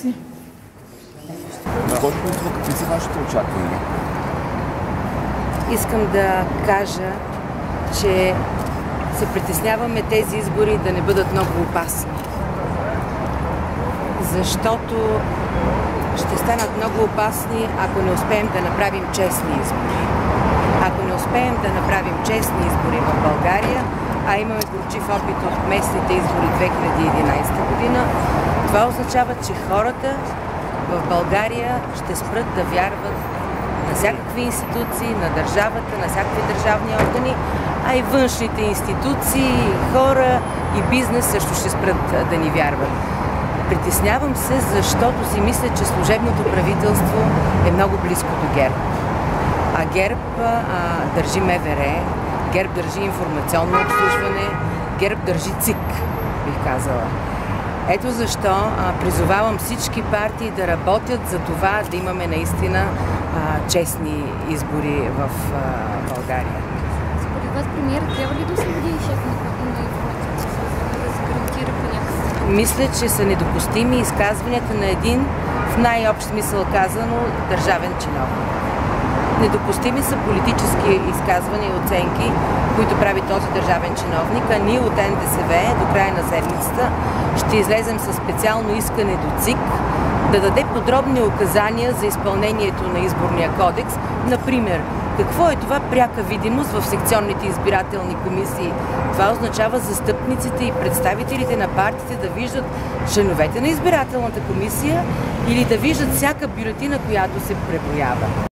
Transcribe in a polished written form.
честни. Госпожо Димитрова, какви са вашите очаквания? Искам да кажа, че се притесняваме тези избори да не бъдат много опасни. Защото ще станат много опасни, ако не успеем да направим честни избори. Ако не успеем да направим честни избори в България, а имаме горчив опит от местните избори 2011 година, това означава, че хората в България ще спрат да вярват на всякакви институции, на държавата, на всякакви държавни органи, а и външните институции, хора и бизнес също ще спрат да ни вярват. Притеснявам се, защото си мисля, че служебното правителство е много близко до ГЕРБ. А ГЕРБ държи МВР, ГЕРБ държи информационно обслужване, ГЕРБ държи ЦИК, бих казала. Ето защо призовавам всички партии да работят за това да имаме наистина честни избори в България. Според вас премиерът трябва ли да освободи шефа на информационната служба, да се гарантира по някакъв? Мисля, че са недопустими изказванията на един, в най-общ смисъл казано, държавен чиновник. Недопустими са политически изказвания и оценки, които прави този държавен чиновник, а ние от НДСВ до края на седмицата ще излезем със специално искане до ЦИК да даде подробни указания за изпълнението на изборния кодекс. Например, какво е това пряка видимост в секционните избирателни комисии? Това означава застъпниците и представителите на партиите да виждат членовете на избирателната комисия или да виждат всяка бюлетина, която се преброява.